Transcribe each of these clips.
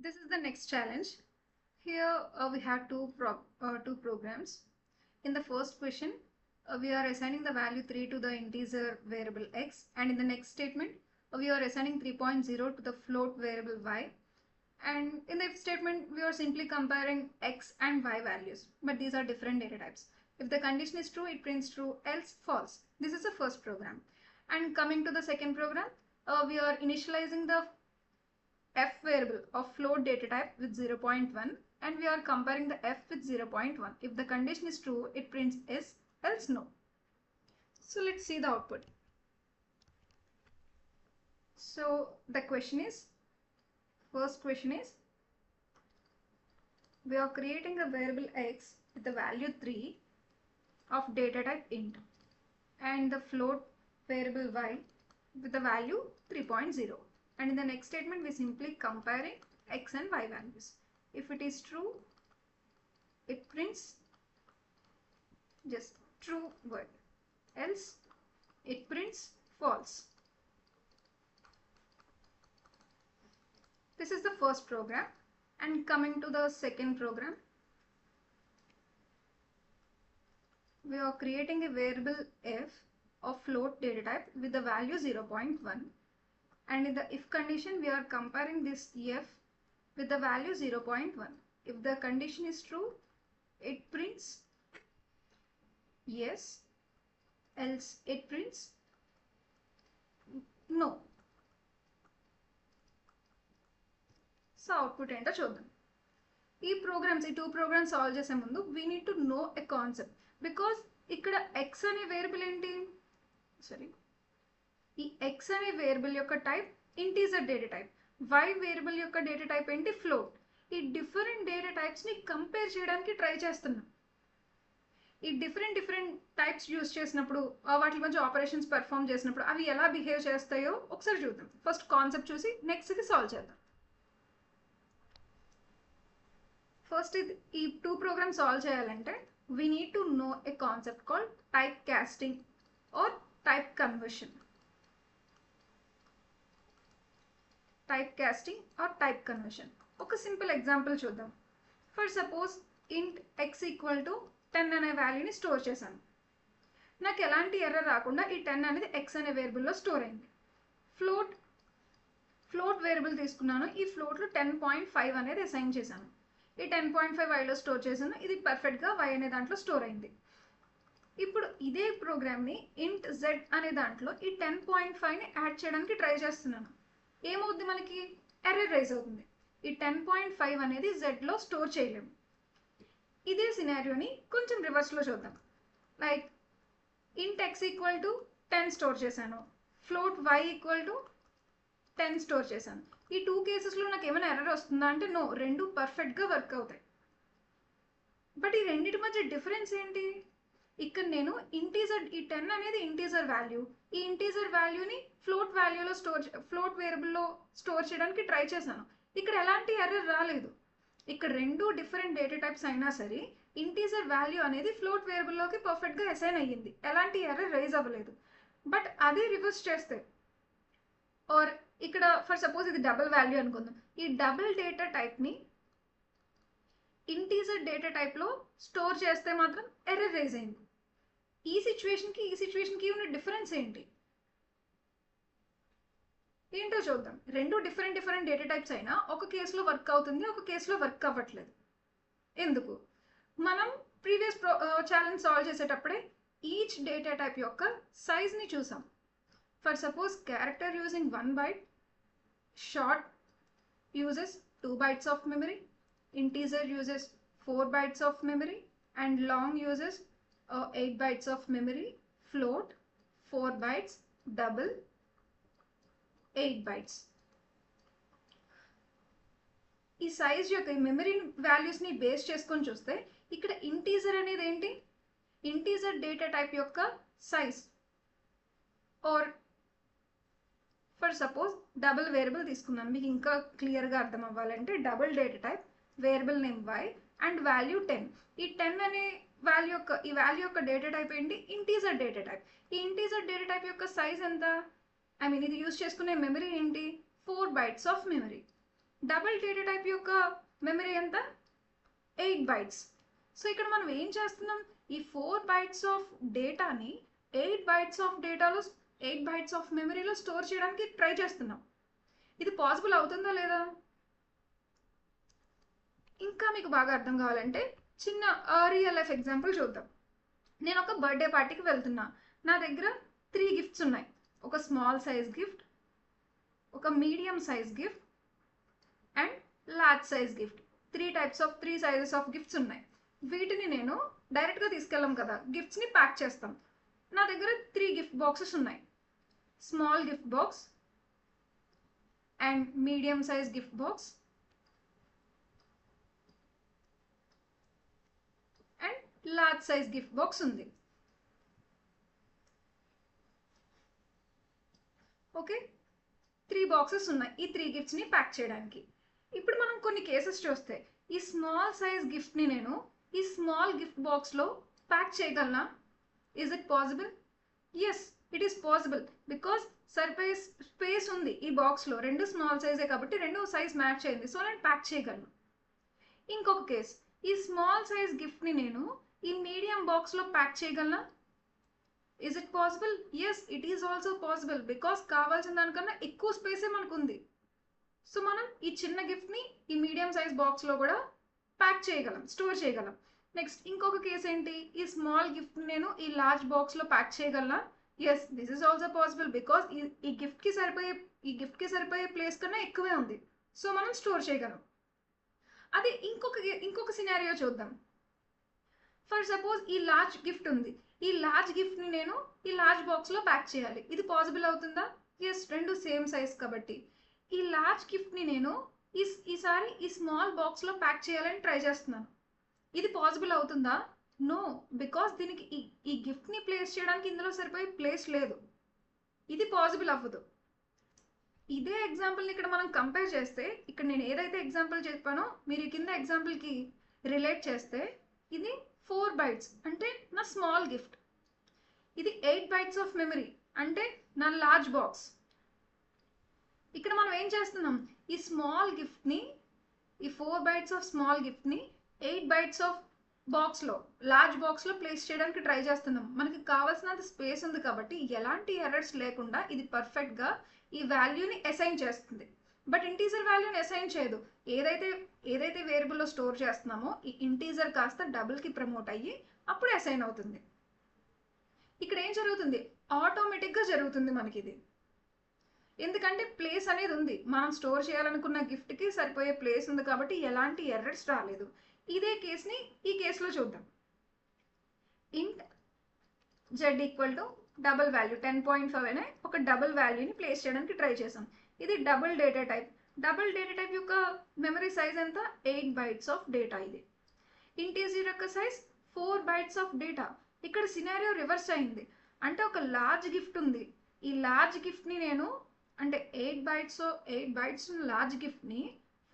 This is the next challenge. Here we have two programs. In the first question, we are assigning the value 3 to the integer variable x, and in the next statement, we are assigning 3.0 to the float variable y. And in the if statement, we are simply comparing x and y values, but these are different data types. If the condition is true, it prints true, else false. This is the first program. And coming to the second program, we are initializing the f variable of float data type with 0.1, and we are comparing the f with 0.1. If the condition is true, it prints yes, else no. So let's see the output. So the question is, first question is, we are creating a variable x with the value 3 of data type int and the float variable y with the value 3.0. And in the next statement, we simply comparing x and y values. If it is true, it prints just true word, else it prints false. This is the first program. And coming to the second program, we are creating a variable f of float data type with the value 0.1. And in the if condition, we are comparing this f with the value 0.1. If the condition is true, it prints yes, else it prints no. So output ఏంటో చూద్దాం. ఈ two programs solve చేసే ముందు we need to know a concept, because ఇక్కడ X అనే variable ఏంటి, ఈ X అనే వేరియబుల్ యొక్క type integer data type, Y variable యొక్క డేటా టైప్ ఏంటి ఫ్లోట్. ఈ డిఫరెంట్ డేటా టైప్స్ని కంపేర్ చేయడానికి ట్రై చేస్తున్నాం. ఈ డిఫరెంట్ టైప్స్ యూస్ చేసినప్పుడు వాటి మధ్య ఆపరేషన్స్ పెర్ఫామ్ చేసినప్పుడు అవి ఎలా బిహేవ్ చేస్తాయో ఒకసారి చూద్దాం. ఫస్ట్ కాన్సెప్ట్ చూసి నెక్స్ట్కి సాల్వ్ చేద్దాం. ఫస్ట్ ఈ టూ ప్రోగ్రామ్స్ సాల్వ్ చేయాలంటే we need to know a concept called type casting or type conversion. Type casting or type conversion. ఒక సింపుల్ ఎగ్జాంపుల్ చూద్దాం. For suppose int X equal to 10 అనే వాల్యూని store చేశాను. నాకు ఎలాంటి ఎర్రర్ రాకుండా ఈ 10 అనేది ఎక్స్ అనే వేరియబుల్లో స్టోర్ అయింది. ఫ్లోట్ వేరియబుల్ తీసుకున్నాను. ఈ ఫ్లోట్లో 10.5 అనేది అసైన్ చేశాను. ఈ 10.5 వైలో స్టోర్ చేశాను. ఇది పర్ఫెక్ట్గా వై అనే దాంట్లో స్టోర్ అయింది. ఇప్పుడు ఇదే ప్రోగ్రామ్ని ఇంట్ జెడ్ అనే దాంట్లో ఈ 10.5ని యాడ్ చేయడానికి ట్రై చేస్తున్నాను. ఏమవుద్ది, మనకి ఎర్రర్ రైజ్ అవుతుంది. ఈ 10.5 అనేది జెడ్లో స్టోర్ చేయలేము. ఇదే సినారియోని కొంచెం రివర్స్లో చూద్దాం. Like int X equal to 10 store చేశాను, float y equal to 10 store చేశాను. ఈ టూ కేసెస్లో నాకు ఏమైనా ఎర్రర్ వస్తుందా అంటే నో, రెండు పర్ఫెక్ట్గా వర్క్ అవుతాయి. బట్ ఈ రెండింటి మధ్య డిఫరెన్స్ ఏంటి, ఇక్కడ నేను ఈ 10 అనేది ఇంటీజర్ వాల్యూ, ఈ ఇంటీజర్ వాల్యూని ఫ్లోట్ వేరియబుల్లో స్టోర్ చేయడానికి ట్రై చేశాను. ఇక్కడ ఎలాంటి ఎర్రర్ రాలేదు. ఇక్కడ రెండు డిఫరెంట్ డేటా టైప్స్ అయినా సరే ఇంటీజర్ వాల్యూ అనేది ఫ్లోట్ వేరియబుల్లోకి పర్ఫెక్ట్గా అసైన్ అయ్యింది, ఎలాంటి ఎర్రర్ రైజ్ అవ్వలేదు. బట్ అదే రివర్స్ చేస్తే, ఆర్ ఇక్కడ ఫర్ సపోజ్ ఇది డబుల్ వాల్యూ అనుకుందాం, ఈ డబుల్ డేటా టైప్ని ఇంటీజర్ డేటా టైప్లో స్టోర్ చేస్తే మాత్రం ఎర్రర్ రైజ్ అయింది. ఈ సిచ్యువేషన్కి ఉన్న డిఫరెన్స్ ఏంటో చూద్దాం. రెండు డిఫరెంట్ డేటా టైప్స్ అయినా ఒక కేసులో వర్క్ అవుతుంది, ఒక కేసులో వర్క్ అవ్వట్లేదు. ఎందుకు? మనం ప్రీవియస్ ఛాలెంజ్ సాల్వ్ చేసేటప్పుడే ఈచ్ డేటా టైప్ యొక్క సైజ్ని చూసాం. For suppose character using 1 byte, short uses 2 bytes of memory, integer uses 4 bytes of memory, and long uses 8 bytes of memory, float 4 bytes, double 8 bytes. ఈ size యొక్క memory వాల్యూస్ని base చేసుకొని చూస్తే ఇక్కడ integer అనేది ఏంటి, ఇంటీజర్ డేటా టైప్ యొక్క size. Or for suppose double variable తీసుకున్నాను, మీకు ఇంకా క్లియర్గా అర్థం అవ్వాలంటే double data type, variable name y and value 10. ఈ 10 అనే వాల్యూ యొక్క డేటా టైప్ ఏంటి, ఇంటీజర్ డేటా టైప్. ఈ ఇంటీజర్ డేటా టైప్ యొక్క సైజ్ ఎంత, ఇది యూజ్ చేసుకునే మెమరీ ఏంటి, 4 bytes of memory. Double data type యొక్క మెమరీ ఎంత 8 బైట్స్. సో ఇక్కడ మనం ఏం చేస్తున్నాం, ఈ 4 బైట్స్ ఆఫ్ డేటాని 8 బైట్స్ ఆఫ్ మెమరీలో స్టోర్ చేయడానికి ట్రై చేస్తున్నాం. ఇది పాసిబుల్ అవుతుందా లేదా? ఇంకా మీకు బాగా అర్థం కావాలంటే చిన్న రియల్ లైఫ్ ఎగ్జాంపుల్ చూద్దాం. నేను ఒక బర్త్డే పార్టీకి వెళ్తున్నా. నా దగ్గర 3 గిఫ్ట్స్ ఉన్నాయి. ఒక స్మాల్ సైజ్ గిఫ్ట్, ఒక medium size gift and large size gift. 3 sizes of gifts ఉన్నాయి. వీటిని నేను డైరెక్ట్గా తీసుకెళ్ళాం కదా, గిఫ్ట్స్ని ప్యాక్ చేస్తాం. నా దగ్గర 3 గిఫ్ట్ బాక్సెస్ ఉన్నాయి. Small gift box and medium size gift box and large size gift box ఉంది. ఓకే, 3 బాక్సెస్ ఉన్నాయి ఈ 3 గిఫ్ట్స్ని ప్యాక్ చేయడానికి. ఇప్పుడు మనం కొన్ని కేసెస్ చూస్తే ఈ స్మాల్ సైజ్ గిఫ్ట్ని నేను ఈ స్మాల్ గిఫ్ట్ బాక్స్లో ప్యాక్ చేయగలనా? Is it possible? Yes, it is possible. Because సరిపోయే స్పేస్ ఉంది ఈ బాక్స్లో. 2 స్మాల్ సైజే కాబట్టి 2 సైజ్ మ్యాచ్ అయింది. సో నేను ప్యాక్ చేయగలను. ఇంకొక కేస్, ఈ స్మాల్ సైజ్ గిఫ్ట్ని నేను ఈ మీడియం బాక్స్లో ప్యాక్ చేయగలనా? Is it possible? Yes, it is also possible. Because కావాల్సిన దానికన్నా ఎక్కువ స్పేసే మనకు ఉంది. సో మనం ఈ చిన్న గిఫ్ట్ని ఈ మీడియం సైజ్ బాక్స్లో కూడా ప్యాక్ చేయగలం, స్టోర్ చేయగలం. నెక్స్ట్ ఇంకొక కేసు ఏంటి, ఈ స్మాల్ గిఫ్ట్ని నేను ఈ లార్జ్ బాక్స్లో ప్యాక్ చేయగలనా? Yes, this is also possible. Because ఈ గిఫ్ట్కి సరిపోయే ప్లేస్ కన్నా ఎక్కువే ఉంది. సో మనం స్టోర్ చేయగలం. అదే ఇంకొక సినారియో చూద్దాం. ఫర్ సపోజ్ ఈ లార్జ్ గిఫ్ట్ ఉంది. ఈ లార్జ్ గిఫ్ట్ని నేను ఈ లార్జ్ బాక్స్లో ప్యాక్ చేయాలి. ఇది పాసిబుల్ అవుతుందా? ఎస్, 2 సేమ్ సైజ్ కాబట్టి. ఈ లార్జ్ గిఫ్ట్ని నేను ఈసారి ఈ స్మాల్ బాక్స్లో ప్యాక్ చేయాలని ట్రై చేస్తున్నాను. ఇది పాసిబుల్ అవుతుందా? నో, బికాస్ దీనికి ఈ గిఫ్ట్ని ప్లేస్ చేయడానికి ఇందులో సరిపోయే ప్లేస్ లేదు. ఇది పాసిబుల్ అవ్వదు. ఇదే ఎగ్జాంపుల్ని ఇక్కడ మనం కంపేర్ చేస్తే, ఇక్కడ నేను ఏదైతే ఎగ్జాంపుల్ చెప్పానో మీరు కింద ఎగ్జాంపుల్కి రిలేట్ చేస్తే, ఇది 4 బైట్స్ అంటే నా స్మాల్ గిఫ్ట్. ఇది 8 బైట్స్ ఆఫ్ మెమరీ అంటే నా లార్జ్ బాక్స్. ఇక్కడ మనం ఏం చేస్తున్నాం, ఈ స్మాల్ గిఫ్ట్ని ఈ 4 బైట్స్ ఆఫ్ స్మాల్ గిఫ్ట్ని 8 బైట్స్ ఆఫ్ బాక్స్లో లార్జ్ బాక్స్లో ప్లేస్ చేయడానికి ట్రై చేస్తున్నాం. మనకి కావాల్సినంత స్పేస్ ఉంది కాబట్టి ఎలాంటి ఎర్రర్స్ లేకుండా ఇది పర్ఫెక్ట్గా ఈ వాల్యూని అసైన్ చేస్తుంది. బట్ ఇంటీజర్ వాల్యూని అసైన్ చేయదు. ఏదైతే వేరియబుల్లో స్టోర్ చేస్తున్నామో ఈ ఇంటీజర్ కాస్త డబుల్కి ప్రమోట్ అయ్యి అప్పుడు అసైన్ అవుతుంది. ఇక్కడ ఏం జరుగుతుంది, ఆటోమేటిక్గా జరుగుతుంది మనకి ఇది. ఎందుకంటే ప్లేస్ అనేది ఉంది, మనం స్టోర్ చేయాలనుకున్న గిఫ్ట్కి సరిపోయే ప్లేస్ ఉంది కాబట్టి ఎలాంటి ఎర్రర్స్ రాలేదు. ఇదే కేసుని ఈ కేసులో చూద్దాం. ఇంట్ z equal to double value 10.5 అనే ఒక డబుల్ వాల్యూని ప్లేస్ చేయడానికి ట్రై చేసాం. ఇది double data type. Double data type యొక్క మెమరీ సైజ్ ఎంత? 8 బైట్స్ ఆఫ్ డేటా. ఇది ఇంటీజర్ యొక్క సైజ్ 4 బైట్స్ ఆఫ్ డేటా. ఇక్కడ సినారియో రివర్స్ అయింది. అంటే ఒక లార్జ్ గిఫ్ట్ ఉంది. ఈ లార్జ్ గిఫ్ట్ని నేను అంటే 8 బైట్స్ లార్జ్ గిఫ్ట్ని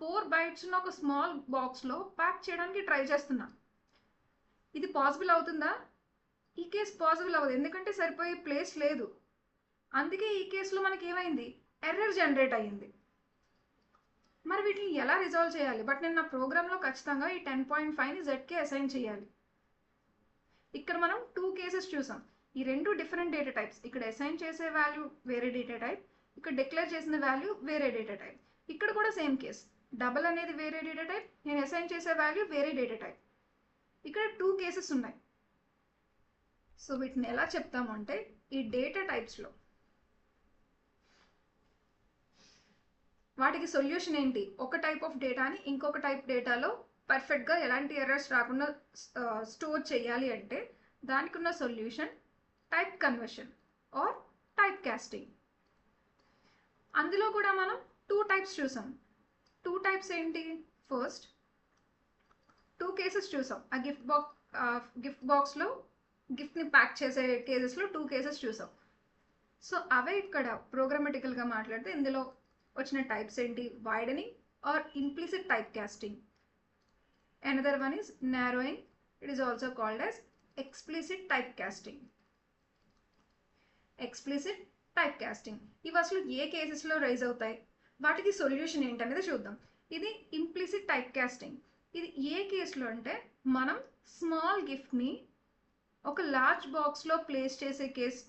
4 బైట్స్ ఒక స్మాల్ బాక్స్లో ప్యాక్ చేయడానికి ట్రై చేస్తున్నా. ఇది పాసిబుల్ అవుతుందా? ఈ కేసు పాసిబుల్ అవ్వదు, ఎందుకంటే సరిపోయే ప్లేస్ లేదు. అందుకే ఈ కేసులో మనకి ఏమైంది, ఎర్రర్ జనరేట్ అయ్యింది. మరి వీటిని ఎలా రిజాల్వ్ చేయాలి? బట్ నేను నా ప్రోగ్రాంలో ఖచ్చితంగా ఈ 10.5ని జెడ్కే అసైన్ చేయాలి. ఇక్కడ మనం 2 కేసెస్ చూసాం. ఈ 2 డిఫరెంట్ డేటా టైప్స్. ఇక్కడ అసైన్ చేసే వాల్యూ వేరే డేటా టైప్, ఇక్కడ డిక్లేర్ చేసిన వాల్యూ వేరే డేటా టైప్. ఇక్కడ కూడా సేమ్ కేస్, డబుల్ అనేది వేరే డేటా టైప్, నేను అసైన్ చేసే వాల్యూ వేరే డేటా టైప్. ఇక్కడ 2 కేసెస్ ఉన్నాయి. సో వీటిని ఎలా చెప్తాము అంటే, ఈ డేటా టైప్స్లో వాటికి సొల్యూషన్ ఏంటి, ఒక టైప్ ఆఫ్ డేటాని ఇంకొక టైప్ డేటాలో పర్ఫెక్ట్గా ఎలాంటి ఎర్రర్స్ రాకుండా స్టోర్ చేయాలి అంటే దానికి ఉన్న solution type conversion or type casting. అందులో కూడా మనం 2 టైప్స్ చూసాం. 2 టైప్స్ ఏంటి, ఫస్ట్ 2 కేసెస్ చూసాం. ఆ గిఫ్ట్ బాక్స్లో గిఫ్ట్ని ప్యాక్ చేసే కేసెస్లో 2 కేసెస్ చూసాం. సో అవే ఇక్కడ ప్రోగ్రామటికల్గా మాట్లాడితే ఇందులో వచ్చిన టైప్స్ ఏంటి, widening or implicit type casting. Another one is narrowing, it is also called as explicit type casting. Explicit type casting ఇవి అసలు ఏ కేసెస్లో రైజ్ అవుతాయి, వాటికి సొల్యూషన్ ఏంటనేది చూద్దాం. ఇది ఇంప్లిసిట్ టైప్ కాస్టింగ్. ఇది ఏ కేసులో అంటే మనం స్మాల్ గిఫ్ట్ని ఒక లార్జ్ బాక్స్లో ప్లేస్ చేసే కేస్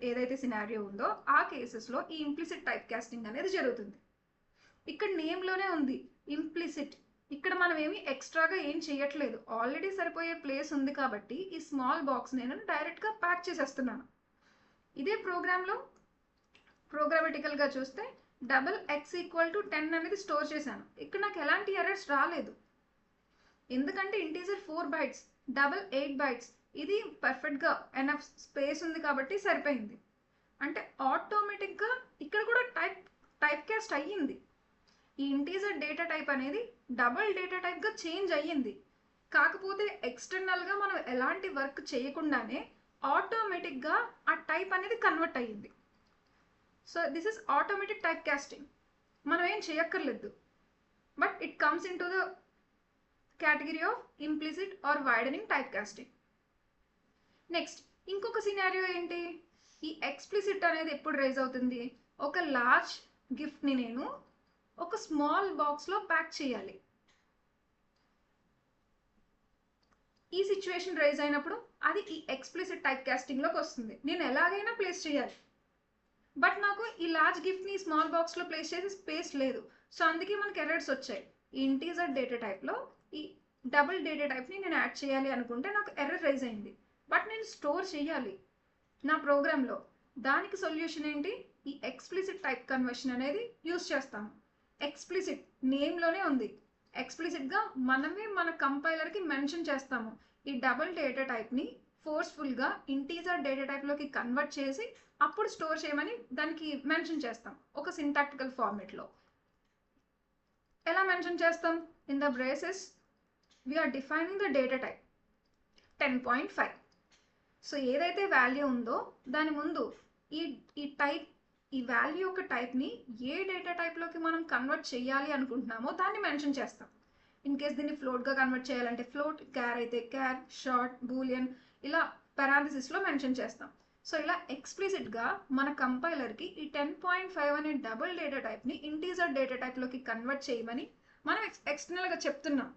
ఏదైతే సినారియో ఉందో ఆ కేసెస్లో ఈ ఇంప్లిసిట్ టైప్ కాస్టింగ్ అనేది జరుగుతుంది. ఇక్కడ నేమ్లోనే ఉంది ఇంప్లిసిట్. ఇక్కడ మనం ఏమి ఎక్స్ట్రాగా ఏం చేయట్లేదు, ఆల్రెడీ సరిపోయే ప్లేస్ ఉంది కాబట్టి ఈ స్మాల్ బాక్స్ నేను డైరెక్ట్గా ప్యాక్ చేసేస్తున్నాను. ఇదే ప్రోగ్రాంలో ప్రోగ్రామటికల్గా చూస్తే $x=10 అనేది స్టోర్ చేశాను. ఇక్కడ నాకు ఎలాంటి ఎర్రర్స్ రాలేదు, ఎందుకంటే ఇంటీజర్ 4 bytes, డబల్ 8 bytes. ఇది పర్ఫెక్ట్గా ఎనఫ్ స్పేస్ ఉంది కాబట్టి సరిపోయింది. అంటే ఆటోమేటిక్గా ఇక్కడ కూడా టైప్ కాస్ట్ అయ్యింది. ఈ ఇంటీజర్ డేటా టైప్ అనేది డబల్ డేటా టైప్గా చేంజ్ అయ్యింది. కాకపోతే ఎక్స్టర్నల్గా మనం ఎలాంటి వర్క్ చేయకుండానే ఆటోమేటిక్గా ఆ టైప్ అనేది కన్వర్ట్ అయ్యింది. So this is automatic type casting. మనం ఏం చేయక్కర్లేదు, but it comes into the category of implicit or widening type casting. Next ఇంకొక సినారియో ఏంటి, ఈ ఎక్స్ప్లిసిట్ అనేది ఎప్పుడు రైజ్ అవుతుంది, ఒక లార్జ్ గిఫ్ట్ని నేను ఒక స్మాల్ బాక్స్లో ప్యాక్ చేయాలి. ఈ సిచ్యువేషన్ రైజ్ అయినప్పుడు అది ఈ ఎక్స్ప్లిసిట్ టైప్ కాస్టింగ్లోకి వస్తుంది. నేను ఎలాగైనా ప్లేస్ చేయాలి, బట్ నాకు ఈ లార్జ్ గిఫ్ట్ని స్మాల్ బాక్స్లో ప్లేస్ చేసే స్పేస్ లేదు. సో అందుకే మనకి ఎర్రర్స్ వచ్చాయి. ఈ ఇంటీజర్ డేటా టైప్లో ఈ డబుల్ డేటా టైప్ని నేను యాడ్ చేయాలి అనుకుంటే నాకు ఎర్రర్ రైజ్ అయింది, బట్ నేను స్టోర్ చేయాలి నా ప్రోగ్రాంలో. దానికి సొల్యూషన్ ఏంటి, ఈ ఎక్స్ప్లిసిట్ టైప్ కన్వర్షన్ అనేది యూస్ చేస్తాము. ఎక్స్ప్లిసిట్ నేమ్లోనే ఉంది. ఎక్స్ప్లిసిట్గా మనమే మన కంపైలర్కి మెన్షన్ చేస్తాము. ఈ డబుల్ డేటా టైప్ని ఫోర్స్ఫుల్గా ఇంటీజర్ డేటా టైప్లోకి కన్వర్ట్ చేసి అప్పుడు స్టోర్ చేయమని దానికి మెన్షన్ చేస్తాం ఒక సింటాక్టికల్ ఫార్మేట్లో. ఎలా మెన్షన్ చేస్తాం, in the braces we're defining the data type 10.5. So ఏదైతే వాల్యూ ఉందో దాని ముందు ఈ టైప్, ఈ వాల్యూ యొక్క టైప్ని ఏ డేటా టైప్లోకి మనం కన్వర్ట్ చేయాలి అనుకుంటున్నామో దాన్ని మెన్షన్ చేస్తాం. ఇన్ కేస్ దీన్ని ఫ్లోట్గా కన్వర్ట్ చేయాలంటే ఫ్లోట్, క్యార్ అయితే క్యార్, షార్ట్, బూలియన్ ఇలా పెరాంథసిస్లో మెన్షన్ చేస్తాం. సో ఇలా ఎక్స్ప్లిసిట్గా మన కంపైలర్కి ఈ 10.5 అనే డబుల్ డేటా టైప్ని ఇంటీజర్ డేటా టైప్లోకి కన్వర్ట్ చేయమని మనం ఎక్స్టర్నల్గా చెప్తున్నాం.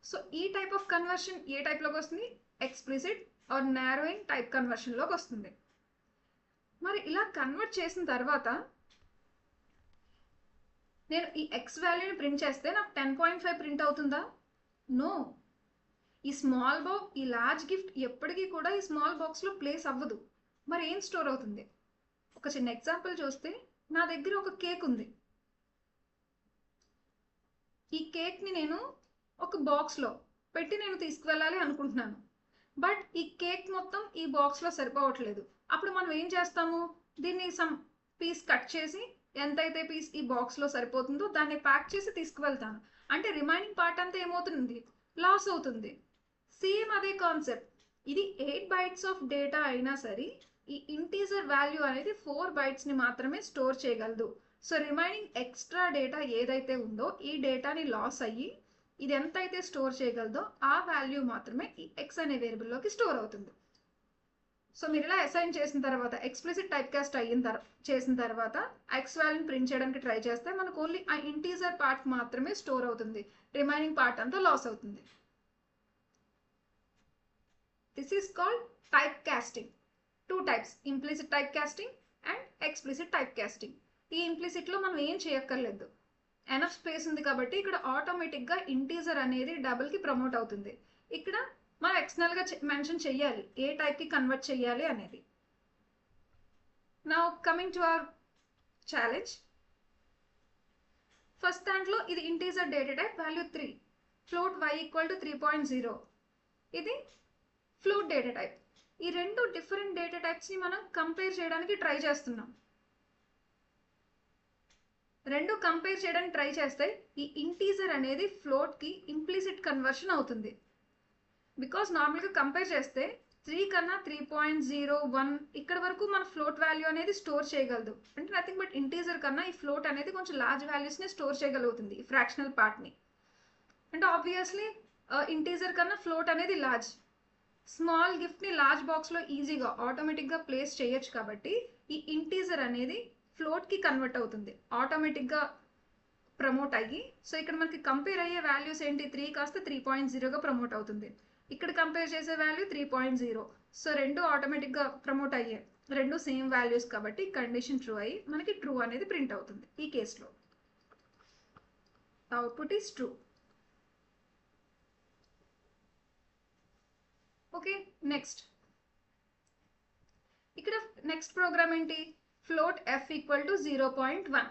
సో ఈ టైప్ ఆఫ్ కన్వర్షన్ ఏ టైప్లోకి వస్తుంది, ఎక్స్ప్లిసిట్ ఆర్ నారోయింగ్ టైప్ కన్వర్షన్లోకి వస్తుంది. మరి ఇలా కన్వర్ట్ చేసిన తర్వాత నేను ఈ ఎక్స్ వాల్యూని ప్రింట్ చేస్తే నాకు 10.5 ప్రింట్ అవుతుందా? నో. ఈ స్మాల్ బాక్స్, ఈ లార్జ్ గిఫ్ట్ ఎప్పటికీ కూడా ఈ స్మాల్ బాక్స్లో ప్లేస్ అవ్వదు. మరి ఏం స్టోర్ అవుతుంది? ఒక చిన్న ఎగ్జాంపుల్ చూస్తే నా దగ్గర ఒక కేక్ ఉంది. ఈ కేక్ని నేను ఒక బాక్స్లో పెట్టి నేను తీసుకువెళ్ళాలి అనుకుంటున్నాను, బట్ ఈ కేక్ మొత్తం ఈ బాక్స్లో సరిపోవట్లేదు. అప్పుడు మనం ఏం చేస్తాము, దీన్ని సమ్ పీస్ కట్ చేసి ఎంతైతే పీస్ ఈ బాక్స్లో సరిపోతుందో దాన్ని ప్యాక్ చేసి తీసుకువెళ్తాను. అంటే రిమైనింగ్ పార్ట్ అంతా ఏమవుతుంది, లాస్ అవుతుంది. సేమ్ అదే కాన్సెప్ట్. ఇది 8 bytes ఆఫ్ డేటా అయినా సరే ఈ ఇంటీజర్ వాల్యూ అనేది 4 bytesని మాత్రమే స్టోర్ చేయగలదు. సో రిమైనింగ్ ఎక్స్ట్రా డేటా ఏదైతే ఉందో ఈ డేటాని లాస్ అయ్యి ఇది ఎంతైతే స్టోర్ చేయగలదో ఆ వాల్యూ మాత్రమే ఈ ఎక్స్ అనే వేరియబుల్లోకి స్టోర్ అవుతుంది. సో మీరు ఇలా అసైన్ చేసిన తర్వాత ఎక్స్ప్లిసిట్ టైప్ కాస్ట్ చేసిన తర్వాత ఎక్స్ వాల్యూని ప్రింట్ చేయడానికి ట్రై చేస్తే మనకు ఓన్లీ ఆ ఇంటీజర్ పార్ట్ మాత్రమే స్టోర్ అవుతుంది, రిమైనింగ్ పార్ట్ అంతా లాస్ అవుతుంది. This is called type casting. 2 types, implicit type casting and explicit type casting. ఈ ఇంప్లిసిట్లో మనం ఏం చేయక్కర్లేదు, ఎనఫ్ స్పేస్ ఉంది కాబట్టి ఇక్కడ ఆటోమేటిక్గా ఇంటీజర్ అనేది డబుల్కి ప్రమోట్ అవుతుంది. ఇక్కడ మనం ఎక్స్టర్నల్గా మెన్షన్ చెయ్యాలి ఏ టైప్కి కన్వర్ట్ చేయాలి అనేది. Now coming to our challenge. First దాంట్లో ఇది integer data type value 3, float y=3.0. ఇది ఫ్లోట్ డేటా టైప్. ఈ రెండు డిఫరెంట్ డేటా టైప్స్ని మనం కంపేర్ చేయడానికి ట్రై చేస్తున్నాం. రెండు కంపేర్ చేయడానికి ట్రై చేస్తే ఈ ఇంటీజర్ అనేది ఫ్లోట్కి ఇంప్లిసిట్ కన్వర్షన్ అవుతుంది. బికాస్ నార్మల్గా కంపేర్ చేస్తే 3 కన్నా 3.01 ఇక్కడ వరకు మన ఫ్లోట్ వాల్యూ అనేది స్టోర్ చేయగలదు. అంటే నథింగ్ బట్ ఇంటీజర్ కన్నా ఈ ఫ్లోట్ అనేది కొంచెం లార్జ్ వాల్యూస్ని స్టోర్ చేయగలుగుతుంది, ఈ ఫ్రాక్షనల్ పార్ట్ని. అంటే ఆబ్వియస్లీ ఇంటీజర్ కన్నా ఫ్లోట్ అనేది లార్జ్. స్మాల్ గిఫ్ట్ని లార్జ్ బాక్స్లో ఈజీగా ఆటోమేటిక్గా ప్లేస్ చేయొచ్చు కాబట్టి ఈ ఇంటీజర్ అనేది ఫ్లోట్కి కన్వర్ట్ అవుతుంది. ఆటోమేటిక్గా ప్రమోట్ అయ్యి, సో ఇక్కడ మనకి కంపేర్ అయ్యే వాల్యూస్ ఏంటి, 3 కాస్త 3.0గా ప్రమోట్ అవుతుంది. ఇక్కడ కంపేర్ చేసే వాల్యూ 3.0. సో రెండు ఆటోమేటిక్గా ప్రమోట్ అయ్యాయి, రెండు సేమ్ వాల్యూస్ కాబట్టి కండిషన్ ట్రూ అయ్యి మనకి ట్రూ అనేది ప్రింట్ అవుతుంది. ఈ కేసులో output is true. Okay, next ఇక్కడ నెక్స్ట్ ప్రోగ్రామ్ ఏంటి, ఫ్లోట్ ఎఫ్ ఈక్వల్ టు 0.1.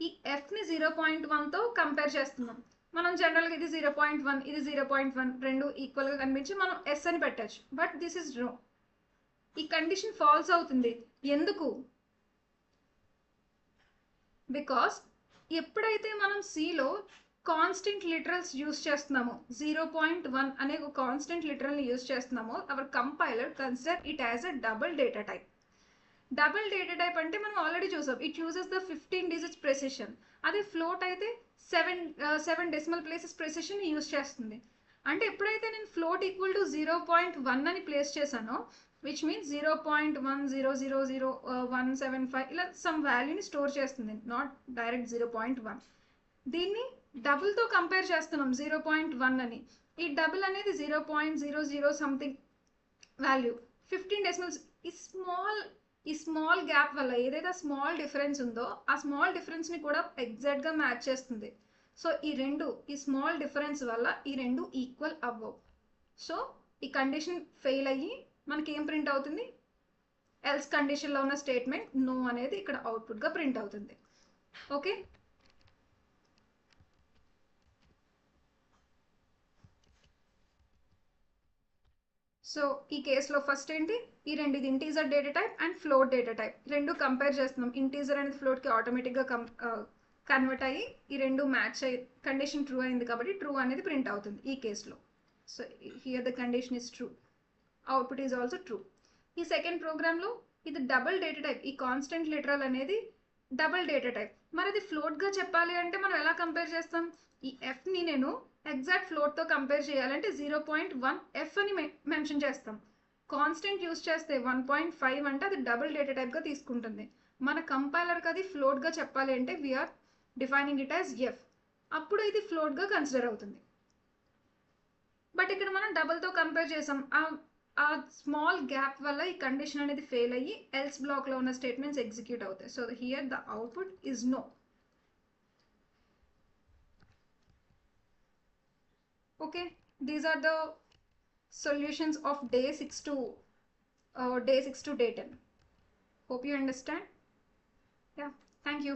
ఈ ఎఫ్ని 0.1తో కంపేర్ చేస్తున్నాం. మనం జనరల్గా ఇది 0.1 ఇది 0.1 రెండు ఈక్వల్గా కనిపించి మనం ఎస్ అని పెట్టచ్చు. బట్ దిస్ ఇస్ రో, ఈ కండిషన్ ఫాల్స్ అవుతుంది. ఎందుకు, బికాస్ ఎప్పుడైతే మనం సిలో కాన్స్టెంట్ లిటరల్స్ యూస్ చేస్తున్నామో, 0.1 అనే ఒక కాన్స్టెంట్ లిటరల్ని యూస్ చేస్తున్నామో, our compiler consider it as a double data type. Double data type అంటే మనం ఆల్రెడీ చూసాం, it uses the 15 digits precision. అదే ఫ్లోట్ అయితే 7 డెసిమల్ ప్లేసెస్ ప్రెసిషన్ యూస్ చేస్తుంది. అంటే ఎప్పుడైతే నేను ఫ్లోట్ ఈక్వల్ టు 0.1 అని ప్లేస్ చేశానో, విచ్ మీన్స్ 0.1000175 ఇలా సమ్ వాల్యూని స్టోర్ చేస్తుంది, నాట్ డైరెక్ట్ 0.1. దీన్ని డబుల్తో కంపేర్ చేస్తున్నాం 0.1 అని. ఈ డబుల్ అనేది 0.00 సంథింగ్ వాల్యూ, 15 డెసిమల్స్. ఈ స్మాల్ గ్యాప్ వల్ల ఏదైతే స్మాల్ డిఫరెన్స్ ఉందో ఆ స్మాల్ డిఫరెన్స్ని కూడా ఎగ్జాక్ట్గా మ్యాచ్ చేస్తుంది. సో ఈ స్మాల్ డిఫరెన్స్ వల్ల ఈ రెండు ఈక్వల్ అవ్వవు. సో ఈ కండిషన్ ఫెయిల్ అయ్యి మనకి ఏం ప్రింట్ అవుతుంది, ఎల్స్ కండిషన్లో ఉన్న స్టేట్మెంట్ నో అనేది ఇక్కడ అవుట్పుట్గా ప్రింట్ అవుతుంది. ఓకే, సో ఈ కేసులో ఫస్ట్ ఏంటి, ఈ రెండు ఇది integer data type and float data type రెండు కంపేర్ చేస్తున్నాం. ఇంటీజర్ అనేది ఫ్లోట్కి ఆటోమేటిక్గా కన్వర్ట్ అయ్యి ఈ రెండు మ్యాచ్ అయ్యి కండిషన్ ట్రూ అయింది కాబట్టి ట్రూ అనేది ప్రింట్ అవుతుంది ఈ కేసులో. So here the condition is true, output is also true. ఈ సెకండ్ ప్రోగ్రామ్లో ఇది డబుల్ డేటా టైప్, ఈ కాన్స్టెంట్ లిటరల్ అనేది డబుల్ డేటా టైప్. మరి అది ఫ్లోట్గా చెప్పాలి అంటే మనం ఎలా కంపేర్ చేస్తాం, ఈ ఎఫ్ని నేను ఎగ్జాక్ట్ ఫ్లోట్తో కంపేర్ చేయాలంటే 0.1 ఎఫ్ అని మెన్షన్ చేస్తాం. కాన్స్టెంట్ యూస్ చేస్తే 1.5 అంటే అది డబుల్ డేటా టైప్గా తీసుకుంటుంది. మన కంపైలర్కి అది ఫ్లోట్గా చెప్పాలి అంటే we're defining it as F, అప్పుడు ఇది ఫ్లోట్గా కన్సిడర్ అవుతుంది. బట్ ఇక్కడ మనం డబుల్తో కంపేర్ చేసాం, ఆ స్మాల్ గ్యాప్ వల్ల ఈ కండిషన్ అనేది ఫెయిల్ అయ్యి ఎల్స్ బ్లాక్లో ఉన్న స్టేట్మెంట్స్ ఎగ్జిక్యూట్ అవుతాయి. So here the output is no. Okay, these are the solutions of day 6 to day 10. Hope you understand. Yeah, thank you.